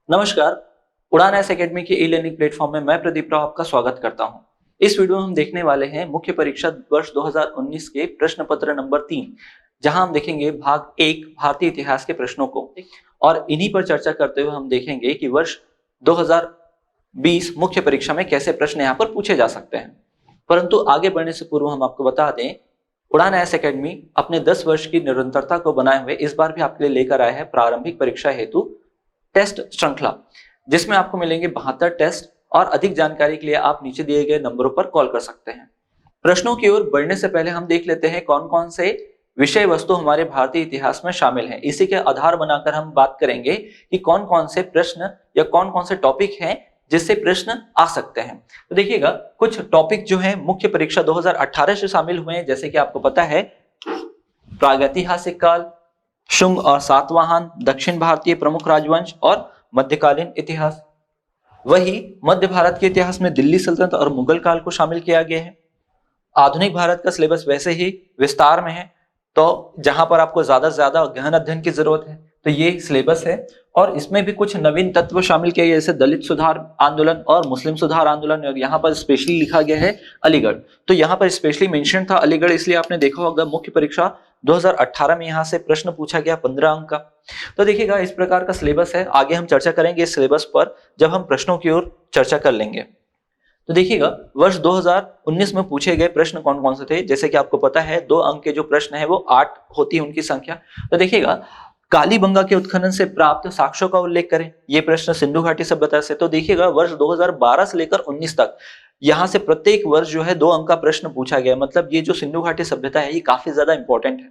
नमस्कार, उड़ान ऐस एकेडमी के ई लर्निंग प्लेटफॉर्म में मैं प्रदीप राव आपका स्वागत करता हूं। इस वीडियो में हम देखने वाले हैं मुख्य परीक्षा वर्ष 2019 के प्रश्न पत्र नंबर 3, जहां हम देखेंगे भाग 1 भारतीय इतिहास के प्रश्नों को, और इन्हीं पर चर्चा करते हुए हम देखेंगे कि वर्ष 2020 मुख्य परीक्षा में कैसे प्रश्न यहाँ पर पूछे जा सकते हैं। परंतु आगे बढ़ने से पूर्व हम आपको बता दें, उड़ान ऐस एकेडमी अपने 10 वर्ष की निरंतरता को बनाए हुए इस बार भी आपके लिए लेकर आया है प्रारंभिक परीक्षा हेतु टेस्ट श्रृंखला, जिसमें आपको मिलेंगे 72 टेस्ट, और अधिक जानकारी के लिए आप नीचे दिए गए नंबरों पर कॉल कर सकते हैं। प्रश्नों की ओर बढ़ने से पहले हम देख लेते हैं कौन कौन से विषय वस्तु हमारे भारतीय इतिहास में शामिल हैं। इसी के आधार बनाकर हम बात करेंगे कि कौन कौन से प्रश्न या कौन कौन से टॉपिक हैं जिससे प्रश्न आ सकते हैं। तो देखिएगा, कुछ टॉपिक जो है मुख्य परीक्षा 2018 से शामिल हुए हैं, जैसे कि आपको पता है प्रागैतिहासिक काल, शुंग और सातवाहन, दक्षिण भारतीय प्रमुख राजवंश और मध्यकालीन इतिहास। वही मध्य भारत के इतिहास में दिल्ली सल्तनत और मुगल काल को शामिल किया गया है। आधुनिक भारत का सिलेबस वैसे ही विस्तार में है, तो जहां पर आपको ज्यादा से ज्यादा गहन अध्ययन की जरूरत है तो ये सिलेबस है, और इसमें भी कुछ नवीन तत्व शामिल किए गए, जैसे दलित सुधार आंदोलन और मुस्लिम सुधार आंदोलन, और यहाँ पर स्पेशली लिखा गया है अलीगढ़। तो यहाँ पर स्पेशली मेंशन था अलीगढ़, इसलिए आपने देखा होगा मुख्य परीक्षा 2018 में यहाँ से प्रश्न पूछा गया 15 अंक का। तो देखिएगा, इस प्रकार का सिलेबस है। आगे हम चर्चा करेंगे इस सिलेबस पर जब हम प्रश्नों की ओर चर्चा कर लेंगे। तो देखिएगा, वर्ष 2019 में पूछे गए प्रश्न कौन कौन से थे। जैसे कि आपको पता है 2 अंक के जो प्रश्न है वो 8 होती है उनकी संख्या। तो देखिएगा, कालीबंगा के उत्खनन से प्राप्त साक्ष्यों का उल्लेख करें, ये प्रश्न सिंधु घाटी सभ्यता से। तो देखिएगा, वर्ष 2012 से लेकर 19 तक यहां से प्रत्येक वर्ष जो है 2 अंक का प्रश्न पूछा गया। मतलब ये जो सिंधु घाटी सभ्यता है ये काफी ज्यादा इंपॉर्टेंट है।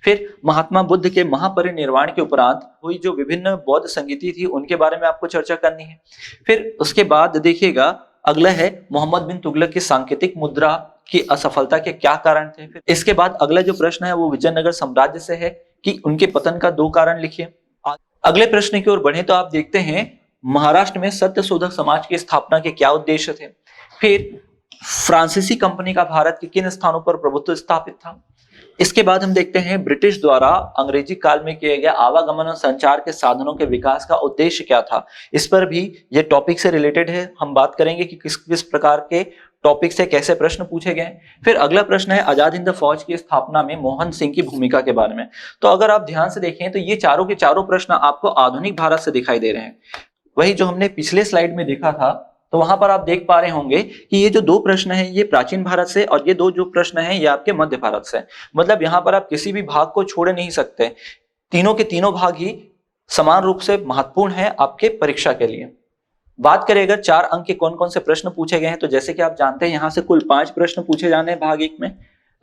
फिर महात्मा बुद्ध के महापरिनिर्वाण के उपरांत हुई जो विभिन्न बौद्ध संगीति थी उनके बारे में आपको चर्चा करनी है। फिर उसके बाद देखिएगा, अगला है मोहम्मद बिन तुगलक की सांकेतिक मुद्रा की असफलता के क्या कारण थे। फिर इसके बाद अगला जो प्रश्न है वो विजयनगर साम्राज्य से है कि उनके पतन का 2 कारण लिखिए। अगले प्रश्न की ओर बढ़े तो आप देखते हैं महाराष्ट्र में सत्यशोधक समाज की स्थापना के क्या उद्देश्य थे। फिर फ्रांसीसी कंपनी का भारत के किन स्थानों पर प्रभुत्व स्थापित था। इसके बाद हम देखते हैं ब्रिटिश द्वारा अंग्रेजी काल में किए गए आवागमन और संचार के साधनों के विकास का उद्देश्य क्या था। इस पर भी ये टॉपिक से रिलेटेड है, हम बात करेंगे कि किस किस प्रकार के टॉपिक से कैसे प्रश्न पूछे गए। फिर अगला प्रश्न है आजाद हिंद फौज की स्थापना में मोहन सिंह की भूमिका के बारे में। तो अगर आप ध्यान से देखें तो ये चारों के चारों प्रश्न आपको आधुनिक भारत से दिखाई दे रहे हैं। वही जो हमने पिछले स्लाइड में देखा था, तो वहां पर आप देख पा रहे होंगे कि ये जो 2 प्रश्न हैं ये प्राचीन भारत से, और ये 2 जो प्रश्न हैं ये आपके मध्य भारत से। मतलब यहाँ पर आप किसी भी भाग को छोड़ नहीं सकते, तीनों के तीनों भाग ही समान रूप से महत्वपूर्ण है आपके परीक्षा के लिए। बात करें अगर 4 अंक के कौन कौन से प्रश्न पूछे गए हैं, तो जैसे कि आप जानते हैं यहाँ से कुल 5 प्रश्न पूछे जाने हैं भाग 1 में।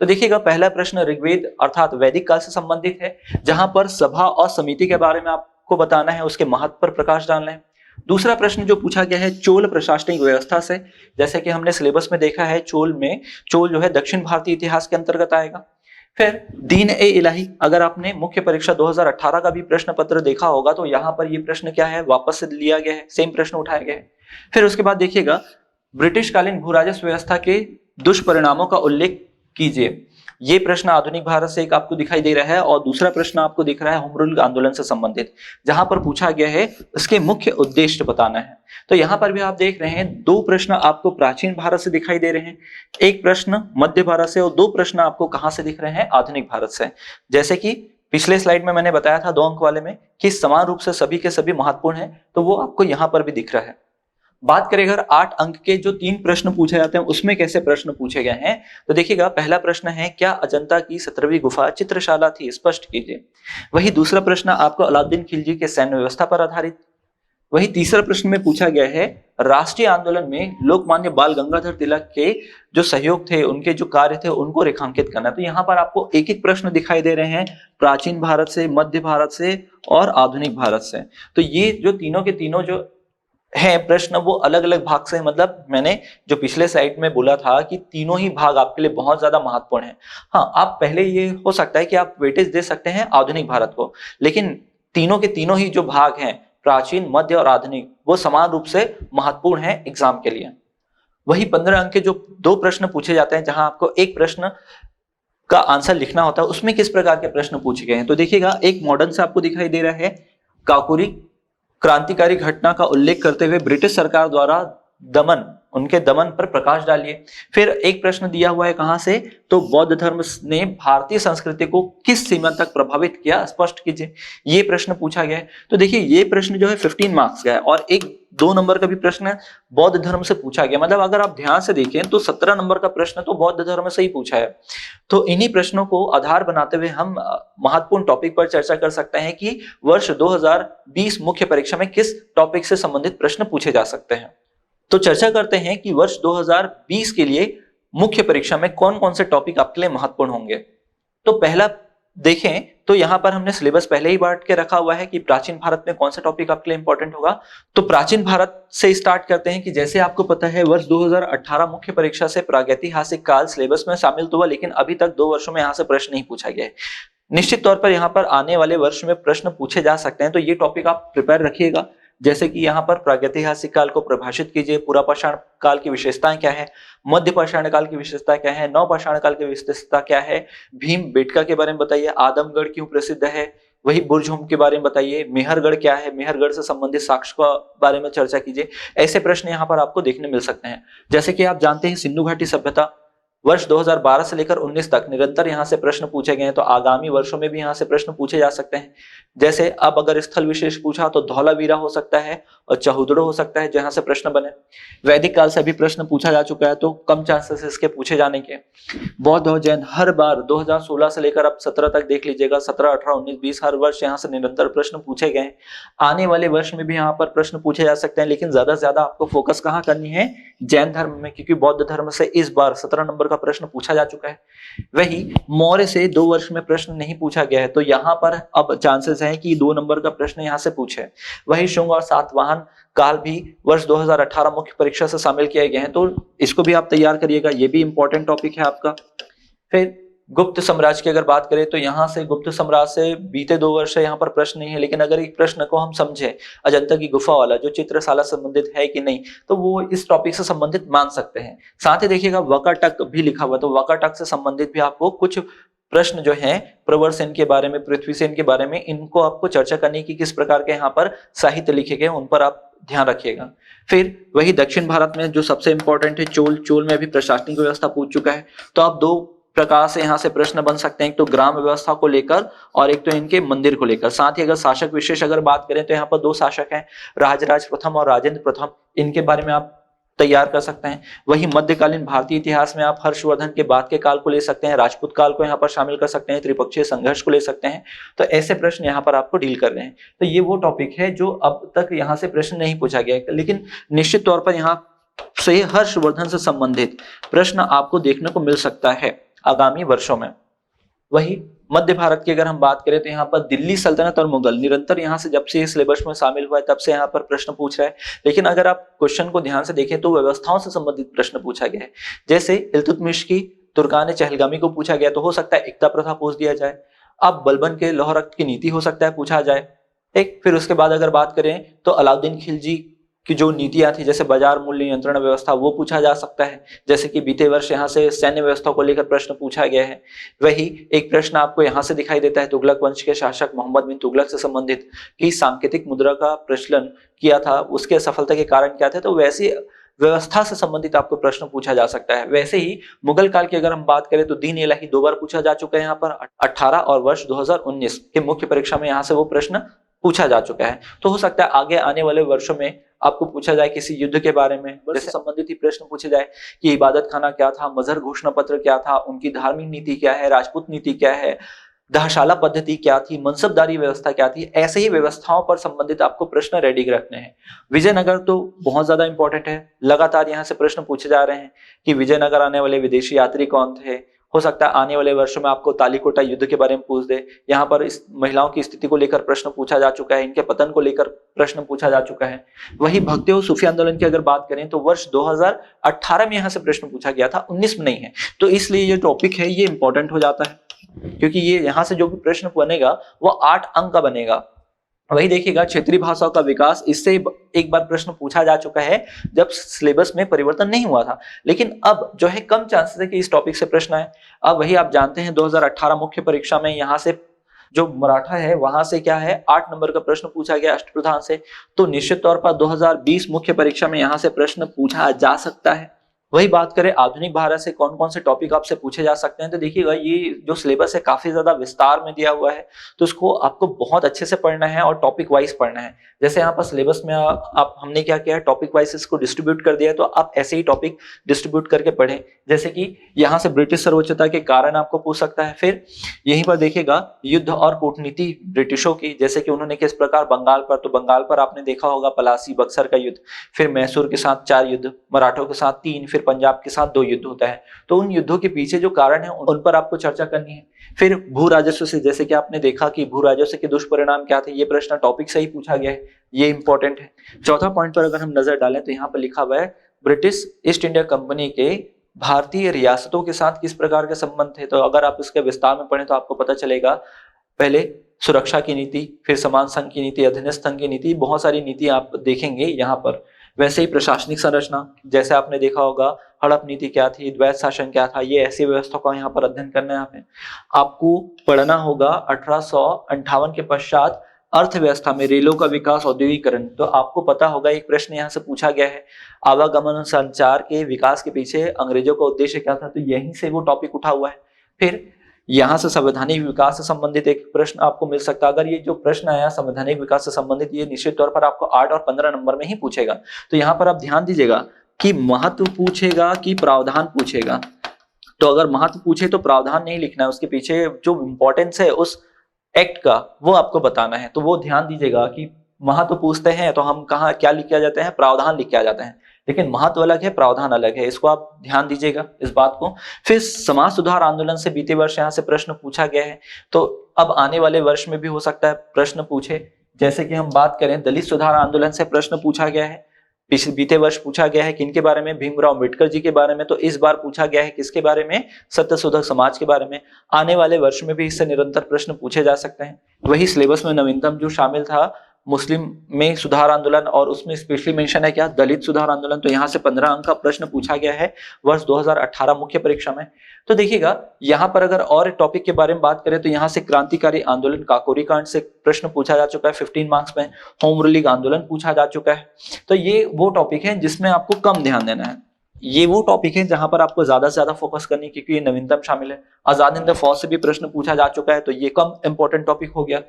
तो देखिएगा, पहला प्रश्न ऋग्वेद अर्थात वैदिक काल से संबंधित है, जहां पर सभा और समिति के बारे में आपको बताना है, उसके महत्व पर प्रकाश डालना है। दूसरा प्रश्न जो पूछा गया है चोल प्रशासनिक व्यवस्था से, जैसे कि हमने सिलेबस में देखा है चोल जो है दक्षिण भारतीय इतिहास के अंतर्गत आएगा। फिर दीन ए इलाही, अगर आपने मुख्य परीक्षा 2018 का भी प्रश्न पत्र देखा होगा तो यहाँ पर ये प्रश्न क्या है वापस से लिया गया है, सेम प्रश्न उठाया गया है। फिर उसके बाद देखिएगा, ब्रिटिश कालीन भू राजस्व व्यवस्था के दुष्परिणामों का उल्लेख कीजिए। ये प्रश्न आधुनिक भारत से एक आपको दिखाई दे रहा है, और दूसरा प्रश्न आपको दिख रहा है होम रूल आंदोलन से संबंधित, जहां पर पूछा गया है इसके मुख्य उद्देश्य बताना है। तो यहां पर भी आप देख रहे हैं 2 प्रश्न आपको प्राचीन भारत से दिखाई दे रहे हैं, 1 प्रश्न मध्य भारत से, और 2 प्रश्न आपको कहां से दिख रहे हैं आधुनिक भारत से। जैसे कि पिछले स्लाइड में मैंने बताया था 2 अंक वाले में कि समान रूप से सभी के सभी महत्वपूर्ण है, तो वो आपको यहां पर भी दिख रहा है। बात करें अगर 8 अंक के जो 3 प्रश्न पूछे जाते हैं उसमें कैसे प्रश्न पूछे गए हैं, तो देखिएगा, पहला प्रश्न है क्या अजंता की 17वीं गुफा चित्रशाला थी, स्पष्ट कीजिए। वही दूसरा प्रश्न आपको अलाउद्दीन खिलजी के सैन्य व्यवस्था पर आधारित। वही तीसरा प्रश्न में पूछा गया है राष्ट्रीय आंदोलन में लोकमान्य बाल गंगाधर तिलक के जो सहयोग थे, उनके जो कार्य थे उनको रेखांकित करना। तो यहाँ पर आपको एक एक प्रश्न दिखाई दे रहे हैं प्राचीन भारत से, मध्य भारत से और आधुनिक भारत से। तो ये जो तीनों के तीनों जो है प्रश्न वो अलग अलग भाग से, मतलब मैंने जो पिछले स्लाइड में बोला था कि तीनों ही भाग आपके लिए बहुत ज्यादा महत्वपूर्ण है। हाँ, आप पहले ये हो सकता है कि आप वेटेज दे सकते हैं आधुनिक भारत को, लेकिन तीनों के तीनों ही जो भाग हैं प्राचीन, मध्य और आधुनिक, वो समान रूप से महत्वपूर्ण है एग्जाम के लिए। वही 15 अंक के जो 2 प्रश्न पूछे जाते हैं, जहां आपको एक प्रश्न का आंसर लिखना होता है उसमें किस प्रकार के प्रश्न पूछे गए हैं। तो देखिएगा एक मॉडर्न से आपको दिखाई दे रहा है, काकोरी क्रांतिकारी घटना का उल्लेख करते हुए ब्रिटिश सरकार द्वारा उनके दमन पर प्रकाश डालिए। फिर एक प्रश्न दिया हुआ है कहां से, तो बौद्ध धर्म ने भारतीय संस्कृति को किस सीमा तक प्रभावित किया, स्पष्ट कीजिए। ये प्रश्न पूछा गया है। तो देखिए ये प्रश्न जो है 15 मार्क्स का है और एक 2 नंबर का भी प्रश्न बौद्ध धर्म से पूछा गया। मतलब अगर आप ध्यान से देखें तो 17 नंबर का प्रश्न तो बौद्ध धर्म से ही पूछा है। तो इन्हीं प्रश्नों को आधार बनाते हुए हम महत्वपूर्ण टॉपिक पर चर्चा कर सकते हैं कि वर्ष 2020 मुख्य परीक्षा में किस टॉपिक से संबंधित प्रश्न पूछे जा सकते हैं। तो चर्चा करते हैं कि वर्ष 2020 के लिए मुख्य परीक्षा में कौन कौन से टॉपिक आपके लिए महत्वपूर्ण होंगे। तो पहला देखें तो यहां पर हमने सिलेबस पहले ही बांट के रखा हुआ है कि प्राचीन भारत में कौन सा टॉपिक आपके लिए इंपॉर्टेंट होगा। तो प्राचीन भारत से स्टार्ट करते हैं कि जैसे आपको पता है वर्ष 2018 मुख्य परीक्षा से प्रागैतिहासिक काल सिलेबस में शामिल तो हुआ, लेकिन अभी तक 2 वर्षों में यहां से प्रश्न नहीं पूछा गया है। निश्चित तौर पर यहाँ पर आने वाले वर्ष में प्रश्न पूछे जा सकते हैं, तो ये टॉपिक आप प्रिपेयर रखिएगा। जैसे कि यहाँ पर प्रागैतिहासिक काल को परिभाषित कीजिए, पुरापाषाण काल की विशेषताएं क्या है, मध्य पाषाण काल की विशेषता क्या है, नवपाषाण काल की विशेषता क्या है, भीम बेटका के बारे में बताइए, आदमगढ़ क्यों प्रसिद्ध है, वही बुर्जहुम के बारे में बताइए, मेहरगढ़ क्या है, मेहरगढ़ से संबंधित साक्ष्य के बारे में चर्चा कीजिए। ऐसे प्रश्न यहाँ पर आपको देखने मिल सकते हैं। जैसे कि आप जानते हैं सिंधु घाटी सभ्यता वर्ष 2012 से लेकर 19 तक निरंतर यहाँ से प्रश्न पूछे गए हैं, तो आगामी वर्षों में भी यहाँ से प्रश्न पूछे जा सकते हैं। जैसे अब अगर स्थल विशेष पूछा तो धौलावीरा हो सकता है और चहुदड़ो हो सकता है जहां से प्रश्न बने। वैदिक काल से भी प्रश्न पूछा जा चुका है, तो कम चांसेस इसके पूछे जाने के। बौद्ध और जैन हर बार 2016 से लेकर अब 17 तक देख लीजिएगा, 17, 18, 19, 20 हर वर्ष यहाँ से निरंतर प्रश्न पूछे गए। आने वाले वर्ष में भी यहाँ पर प्रश्न पूछे जा सकते हैं, लेकिन ज्यादा से ज्यादा आपको फोकस कहाँ करनी है, जैन धर्म में, क्योंकि बौद्ध धर्म से इस बार 17 नंबर का प्रश्न पूछा जा चुका है। वही मौर्य से 2 वर्ष में प्रश्न नहीं पूछा गया है, तो यहाँ पर अब चांसेस है कि 2 नंबर का प्रश्न यहाँ से पूछे। वही शुंग और सातवाहन काल भी वर्ष 2018 मुख्य परीक्षा से शामिल किए गए हैं, तो इसको भी आप तैयार करिएगा, ये भी इंपॉर्टेंट टॉपिक है आपका। फिर गुप्त साम्राज्य की अगर बात करें तो यहाँ से गुप्त साम्राज्य से बीते 2 वर्ष से यहाँ पर प्रश्न नहीं है, लेकिन अगर एक प्रश्न को हम समझे अजंता की गुफा वाला जो चित्रशाला संबंधित है कि नहीं, तो वो इस टॉपिक से संबंधित मान सकते हैं। साथ ही देखिएगा वकाटक भी लिखा हुआ, तो वकाटक से संबंधित भी आपको कुछ प्रश्न जो है प्रवर सेन के बारे में, पृथ्वी सेन के बारे में, इनको आपको चर्चा करने की किस प्रकार के यहाँ पर साहित्य लिखे गए उन पर आप ध्यान रखिएगा। फिर वही दक्षिण भारत में जो सबसे इंपॉर्टेंट है चोल में भी प्रशासनिक व्यवस्था पूछ चुका है, तो आप 2 प्रकार से यहाँ से प्रश्न बन सकते हैं, एक तो ग्राम व्यवस्था को लेकर और एक तो इनके मंदिर को लेकर। साथ ही अगर शासक विशेष अगर बात करें तो यहाँ पर 2 शासक हैं, राजराज प्रथम और राजेंद्र प्रथम, इनके बारे में आप तैयार कर सकते हैं। वही मध्यकालीन भारतीय इतिहास में आप हर्षवर्धन के बाद के काल को ले सकते हैं, राजपूत काल को यहाँ पर शामिल कर सकते हैं, त्रिपक्षीय संघर्ष को ले सकते हैं। तो ऐसे प्रश्न यहाँ पर आपको डील कर रहे हैं। तो ये वो टॉपिक है जो अब तक यहाँ से प्रश्न नहीं पूछा गया है, लेकिन निश्चित तौर पर यहाँ से हर्षवर्धन से संबंधित प्रश्न आपको देखने को मिल सकता है आगामी वर्षों में। वही मध्य भारत की अगर हम बात करें तो यहाँ पर दिल्ली सल्तनत और मुगल निरंतर यहाँ से जब से सिलेबस में शामिल हुआ है तब से यहाँ पर प्रश्न पूछ रहा है, लेकिन अगर आप क्वेश्चन को ध्यान से देखें तो व्यवस्थाओं से संबंधित प्रश्न पूछा गया है। जैसे इल्तुतमिश की तुर्कान चहलगामी को पूछा गया, तो हो सकता है एकता प्रथा पूछ दिया जाए। अब बलबन के लौह रक्त की नीति हो सकता है पूछा जाए। एक फिर उसके बाद अगर बात करें तो अलाउद्दीन खिलजी की जो नीतियां थी जैसे बाजार मूल्य नियंत्रण व्यवस्था, वो पूछा जा सकता है। जैसे कि बीते वर्ष यहाँ से सैन्य व्यवस्था को लेकर प्रश्न पूछा गया है। वही एक प्रश्न आपको यहाँ से दिखाई देता है तुगलक वंश के शासक मोहम्मद बिन तुगलक से संबंधित कि सांकेतिक मुद्रा का प्रचलन किया था, उसके असफलता के कारण क्या थे, तो वैसी व्यवस्था से संबंधित आपको प्रश्न पूछा जा सकता है। वैसे ही मुगल काल की अगर हम बात करें तो दीन इलाही 2 बार पूछा जा चुका है यहाँ पर 18 और वर्ष 2019 के मुख्य परीक्षा में यहाँ से वो प्रश्न पूछा जा चुका है। तो हो सकता है आगे आने वाले वर्षों में आपको पूछा जाए किसी युद्ध के बारे में, जैसे संबंधित ही प्रश्न पूछे जाए कि इबादत खाना क्या था, मजहर घोषणा पत्र क्या था, उनकी धार्मिक नीति क्या है, राजपूत नीति क्या है, दहशाला पद्धति क्या थी, मनसबदारी व्यवस्था क्या थी। ऐसे ही व्यवस्थाओं पर संबंधित आपको प्रश्न रेडी रखने हैं। विजयनगर तो बहुत ज्यादा इंपॉर्टेंट है, लगातार यहाँ से प्रश्न पूछे जा रहे हैं कि विजयनगर आने वाले विदेशी यात्री कौन थे। हो सकता है आने वाले वर्षों में आपको तालीकोटा युद्ध के बारे में पूछ दे। यहाँ पर इस महिलाओं की स्थिति को लेकर प्रश्न पूछा जा चुका है, इनके पतन को लेकर प्रश्न पूछा जा चुका है। वही भक्ति और सूफी आंदोलन की अगर बात करें तो वर्ष 2018 में यहाँ से प्रश्न पूछा गया था, 19 में नहीं है, तो इसलिए ये टॉपिक है ये इंपॉर्टेंट हो जाता है, क्योंकि ये यहाँ से जो भी प्रश्न बनेगा वो 8 अंक का बनेगा। वही देखिएगा क्षेत्रीय भाषाओं का विकास, इससे एक बार प्रश्न पूछा जा चुका है जब सिलेबस में परिवर्तन नहीं हुआ था, लेकिन अब जो है कम चांसेस है कि इस टॉपिक से प्रश्न आए। अब वही आप जानते हैं 2018 मुख्य परीक्षा में यहाँ से जो मराठा है वहां से क्या है 8 नंबर का प्रश्न पूछा गया अष्टप्रधान से, तो निश्चित तौर पर 2020 मुख्य परीक्षा में यहाँ से प्रश्न पूछा जा सकता है। वही बात करें आधुनिक भारत से कौन कौन से टॉपिक आपसे पूछे जा सकते हैं, तो देखिएगा ये जो सिलेबस है काफी ज्यादा विस्तार में दिया हुआ है, तो इसको आपको बहुत अच्छे से पढ़ना है और टॉपिक वाइज पढ़ना है। जैसे यहाँ पर सिलेबस में आप हमने क्या किया है टॉपिक वाइज इसको डिस्ट्रीब्यूट कर दिया है, तो आप ऐसे ही टॉपिक डिस्ट्रीब्यूट करके पढ़ें। जैसे कि यहाँ से ब्रिटिश सर्वोच्चता के कारण आपको पूछ सकता है, फिर यहीं पर देखिएगा युद्ध और कूटनीति ब्रिटिशों की, जैसे कि उन्होंने किस प्रकार बंगाल पर, तो बंगाल पर आपने देखा होगा पलासी बक्सर का युद्ध, फिर मैसूर के साथ 4 युद्ध, मराठों के साथ 3, फिर पंजाब के साथ 2 युद्ध होता है, तो उन युद्धों के पीछे जो कारण है उन पर आपको चर्चा करनी है। फिर भू राजस्व से, जैसे कि आपने देखा कि भू राजस्व के दुष्परिणाम क्या थे, ये प्रश्न टॉपिक से ही पूछा गया है, ये इंपॉर्टेंट है। चौथा पॉइंट पर अगर हम नजर डालें तो यहाँ पर लिखा हुआ है ब्रिटिश ईस्ट इंडिया कंपनी के भारतीय रियासतों के साथ किस प्रकार के संबंध थे, तो अगर आप इसके विस्तार में पढ़ें तो आपको पता चलेगा पहले सुरक्षा की नीति, फिर समान संघ की नीति, अधीनस्थ संघ की नीति, बहुत सारी नीति आप देखेंगे यहाँ पर। वैसे ही प्रशासनिक संरचना, जैसे आपने देखा होगा हड़प नीति क्या थी, द्वैत शासन क्या था, ये ऐसी व्यवस्था का यहाँ पर अध्ययन करना है। आपको पढ़ना होगा 1858 के पश्चात अर्थव्यवस्था में रेलों का विकास, औद्योगिकरण, तो आपको पता होगा एक प्रश्न यहाँ से पूछा गया है आवागमन और संचार के विकास के पीछे अंग्रेजों का उद्देश्य क्या था, तो यहीं से वो टॉपिक उठा हुआ है। फिर यहाँ से संवैधानिक विकास से संबंधित एक प्रश्न आपको मिल सकता है। अगर ये जो प्रश्न आया संवैधानिक विकास से संबंधित, ये निश्चित तौर पर आपको 8 और 15 नंबर में ही पूछेगा, तो यहाँ पर आप ध्यान दीजिएगा कि महत्व पूछेगा कि प्रावधान पूछेगा। तो अगर महत्व पूछे तो प्रावधान नहीं लिखना है, उसके पीछे जो इंपॉर्टेंस है उस एक्ट का वो आपको बताना है, तो वो ध्यान दीजिएगा कि महत्व पूछते हैं तो हम कहाँ क्या लिख के आ जाते हैं, प्रावधान लिख के आ जाते हैं, लेकिन महत्व अलग है प्रावधान अलग है, इसको आप ध्यान दीजिएगा इस बात को। फिर समाज सुधार आंदोलन से बीते वर्ष यहाँ से प्रश्न पूछा गया है, तो अब आने वाले वर्ष में भी हो सकता है प्रश्न पूछे। जैसे कि हम बात करें दलित सुधार आंदोलन से प्रश्न पूछा गया है, पिछले बीते वर्ष पूछा गया है किनके बारे में, भीमराव अम्बेडकर जी के बारे में, तो इस बार पूछा गया है किसके बारे में, सत्यशोधक समाज के बारे में। आने वाले वर्ष में भी इससे निरंतर प्रश्न पूछे जा सकते हैं। वही सिलेबस में नवीनतम जो शामिल था मुस्लिम में सुधार आंदोलन, और उसमें स्पेशली मेंशन है क्या, दलित सुधार आंदोलन, तो यहाँ से 15 अंक का प्रश्न पूछा गया है वर्ष 2018 मुख्य परीक्षा में। तो देखिएगा यहाँ पर अगर और टॉपिक के बारे में बात करें तो यहाँ से क्रांतिकारी आंदोलन काकोरी कांड से प्रश्न पूछा जा चुका है 15 मार्क्स में, होम रूल लीग आंदोलन पूछा जा चुका है। तो ये वो टॉपिक है जिसमें आपको कम ध्यान देना है, ये वो टॉपिक है जहां पर आपको ज्यादा से ज्यादा फोकस करनी है, क्योंकि ये नवीनतम शामिल है। आजाद हिंद फौज से भी प्रश्न पूछा जा चुका है, तो ये कम इंपॉर्टेंट टॉपिक हो गया।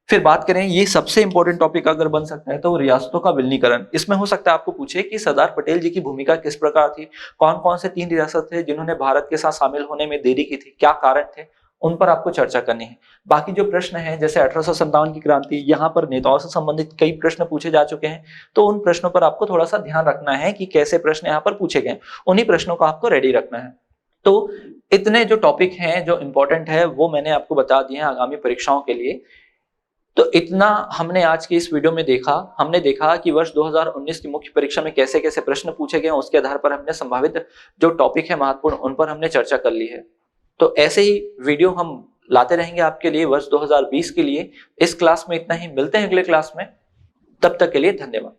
फिर बात करें ये सबसे इंपॉर्टेंट टॉपिक अगर बन सकता है तो रियासतों का विलीनीकरण। इसमें हो सकता है आपको पूछे कि सरदार पटेल जी की भूमिका किस प्रकार थी, कौन कौन से 3 रियासत थे जिन्होंने भारत के साथ शामिल होने में देरी की थी, क्या कारण थे, उन पर आपको चर्चा करनी है। बाकी जो प्रश्न है जैसे 1857 की क्रांति, यहाँ पर नेताओं से संबंधित कई प्रश्न पूछे जा चुके हैं, तो उन प्रश्नों पर आपको थोड़ा सा ध्यान रखना है कि कैसे प्रश्न यहाँ पर पूछे गए, उन्हीं प्रश्नों को आपको रेडी रखना है। तो इतने जो टॉपिक हैं जो इंपॉर्टेंट है वो मैंने आपको बता दिए हैं आगामी परीक्षाओं के लिए। तो इतना हमने आज की इस वीडियो में देखा। हमने देखा कि वर्ष 2019 की मुख्य परीक्षा में कैसे कैसे प्रश्न पूछे गए, उसके आधार पर हमने संभावित जो टॉपिक है महत्वपूर्ण उन पर हमने चर्चा कर ली है। तो ऐसे ही वीडियो हम लाते रहेंगे आपके लिए वर्ष 2020 के लिए। इस क्लास में इतना ही, मिलते हैं अगले क्लास में, तब तक के लिए धन्यवाद।